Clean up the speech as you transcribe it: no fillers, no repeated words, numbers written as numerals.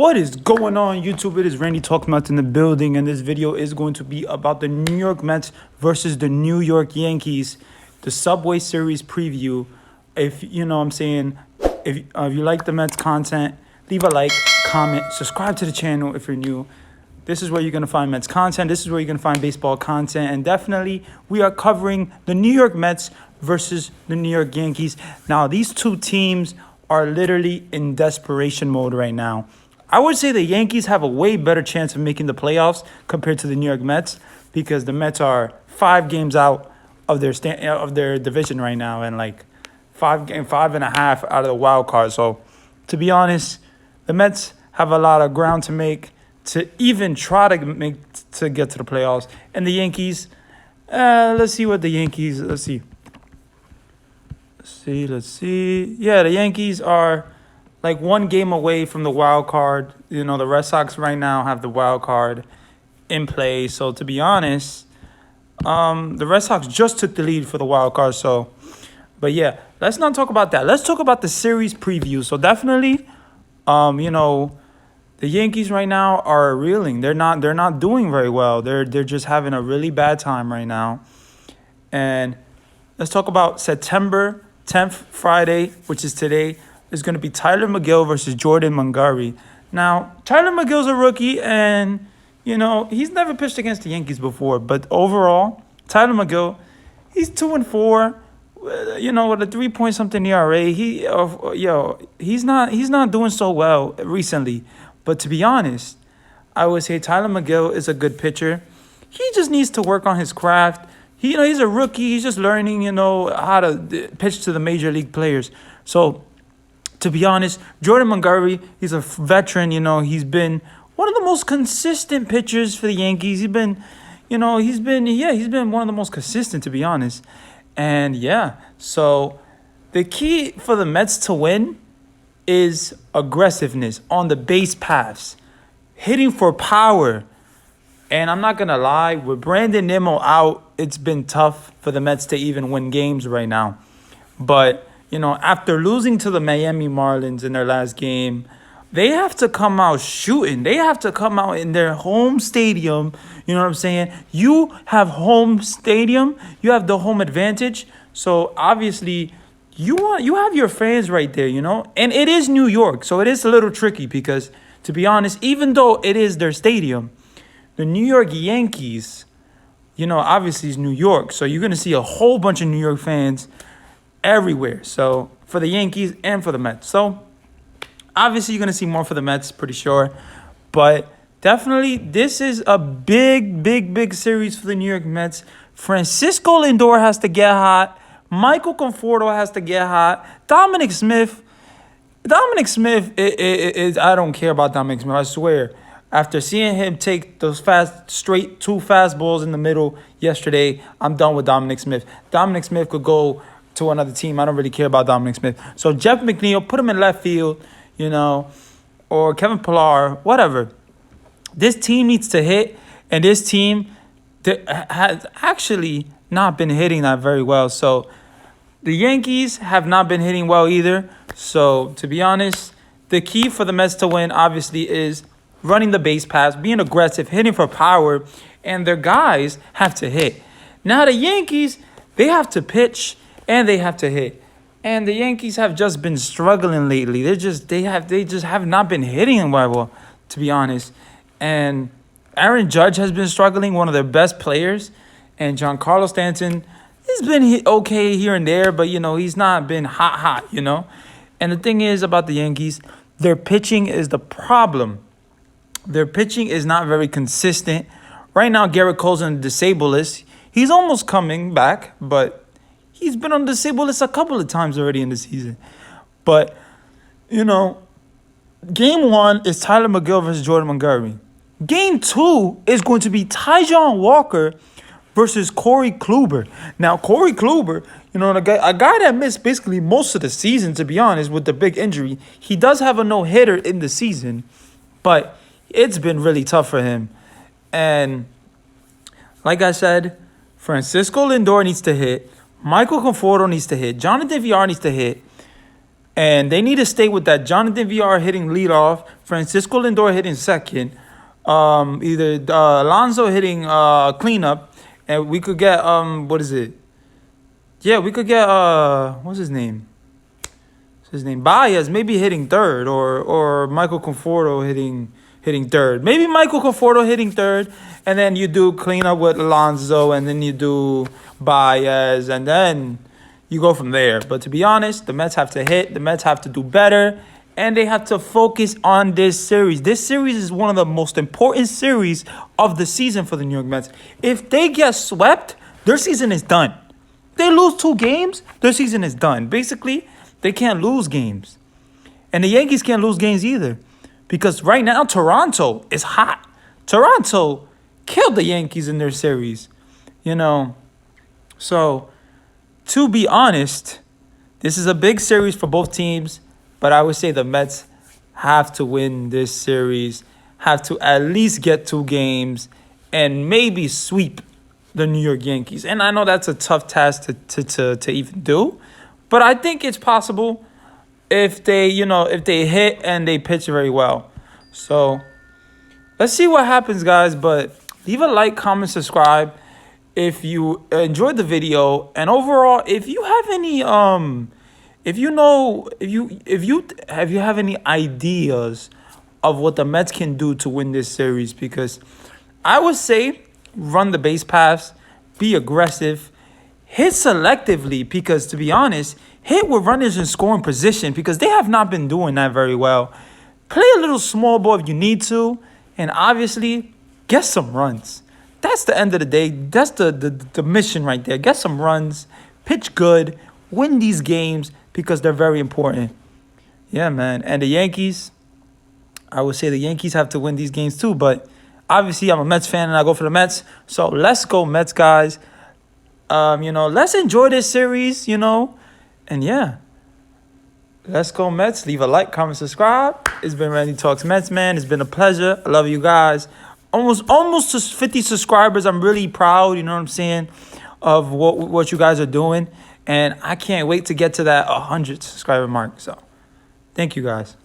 What is going on, YouTube? It is RandyTalksMets in the building, and this video is going to be about the New York Mets versus the New York Yankees, the Subway Series preview. If you know what I'm saying, if you like the Mets content, leave a like, comment, subscribe to the channel if you're new. This is where you're going to find Mets content. This is where you're going to find baseball content. And definitely, we are covering the New York Mets versus the New York Yankees. Now, these two teams are literally in desperation mode right now. I would say the Yankees have a way better chance of making the playoffs compared to the New York Mets, because the Mets are 5 games out of their division right now, and like 5.5 out of the wild card. So, to be honest, the Mets have a lot of ground to make to even try to get to the playoffs. And the Yankees, let's see. Yeah, the Yankees are like 1 game away from the wild card. You know, the Red Sox right now have the wild card in play. So, to be honest, the Red Sox just took the lead for the wild card. So, but yeah, let's not talk about that. Let's talk about the series preview. So, definitely, the Yankees right now are reeling. They're not doing very well. They're just having a really bad time right now. And let's talk about September 10th, Friday, which is today. Is going to be Tyler McGill versus Jordan Montgomery. Now, Tyler McGill's a rookie, and, he's never pitched against the Yankees before. But overall, Tyler McGill, he's 2-4, with a 3-point-something ERA. He's not doing so well recently. But to be honest, I would say Tyler McGill is a good pitcher. He just needs to work on his craft. He's a rookie. He's just learning, how to pitch to the major league players. So, to be honest, Jordan Montgomery, he's a veteran. He's been one of the most consistent pitchers for the Yankees. He's been one of the most consistent, to be honest. And yeah, so the key for the Mets to win is aggressiveness on the base paths, hitting for power. And I'm not going to lie, with Brandon Nimmo out, it's been tough for the Mets to even win games right now. But after losing to the Miami Marlins in their last game, they have to come out shooting. They have to come out in their home stadium. You know what I'm saying? You have home stadium. You have the home advantage. So, obviously, you have your fans right there, And it is New York, so it is a little tricky because, to be honest, even though it is their stadium, the New York Yankees, obviously is New York. So, you're going to see a whole bunch of New York fans everywhere. So for the Yankees and for the Mets. So obviously you're going to see more for the Mets, pretty sure. But definitely this is a big series for the New York Mets. Francisco Lindor has to get hot. Michael Conforto has to get hot. Dominic Smith is I don't care about Dominic Smith, I swear. After seeing him take those straight 2 fastballs in the middle yesterday, I'm done with Dominic Smith. Dominic Smith could go to another team. I don't really care about Dominic Smith. So Jeff McNeil, put him in left field, or Kevin Pillar, whatever. This team needs to hit, and this team has actually not been hitting that very well. So the Yankees have not been hitting well either. So to be honest, the key for the Mets to win obviously is running the base pass, being aggressive, hitting for power, and their guys have to hit. Now the Yankees, they have to pitch and they have to hit. And the Yankees have just been struggling lately. They just have not been hitting well, to be honest. And Aaron Judge has been struggling, one of their best players. And Giancarlo Stanton has been okay here and there, but he's not been hot, And the thing is about the Yankees, their pitching is the problem. Their pitching is not very consistent. Right now, Garrett Cole's on the disabled list. He's almost coming back, but he's been on the disabled list a couple of times already in the season. But, Game 1 is Tyler McGill versus Jordan Montgomery. Game 2 is going to be Taijuan Walker versus Corey Kluber. Now, Corey Kluber, a guy that missed basically most of the season, to be honest, with the big injury. He does have a no-hitter in the season, but it's been really tough for him. And like I said, Francisco Lindor needs to hit. Michael Conforto needs to hit. Jonathan VR needs to hit. And they need to stay with that. Jonathan VR hitting leadoff, Francisco Lindor hitting second, either Alonso hitting cleanup, and we could get what is it? Yeah, we could get what's his name? Baez maybe hitting third, or Michael Conforto hitting third. Maybe Michael Conforto hitting third, and then you do cleanup with Alonso, and then you do Baez, and then you go from there. But to be honest, the Mets have to hit. The Mets have to do better. And they have to focus on this series. This series is one of the most important series of the season for the New York Mets. If they get swept, their season is done. If they lose 2 games, their season is done. Basically, they can't lose games. And the Yankees can't lose games either. Because right now, Toronto is hot. Toronto killed the Yankees in their series. So, to be honest, this is a big series for both teams. But I would say the Mets have to win this series, have to at least get 2 games, and maybe sweep the New York Yankees. And I know that's a tough task to even do, but I think it's possible if they hit and they pitch very well. So let's see what happens, guys. But leave a like, comment, subscribe if you enjoyed the video, and overall, if you have any if you have any ideas of what the Mets can do to win this series, because I would say run the base paths, be aggressive, hit selectively, because to be honest, hit with runners in scoring position, because they have not been doing that very well. Play a little small ball if you need to, and obviously get some runs. That's the end of the day. That's the mission right there. Get some runs, pitch good, win these games, because they're very important. Yeah, man. And the Yankees, I would say the Yankees have to win these games too. But obviously, I'm a Mets fan and I go for the Mets. So let's go Mets, guys. Let's enjoy this series, And yeah, let's go Mets. Leave a like, comment, subscribe. It's been Randy Talks Mets, man. It's been a pleasure. I love you guys. Almost to 50 subscribers. I'm really proud, you know what I'm saying, of what you guys are doing. And I can't wait to get to that 100 subscriber mark. So, thank you guys.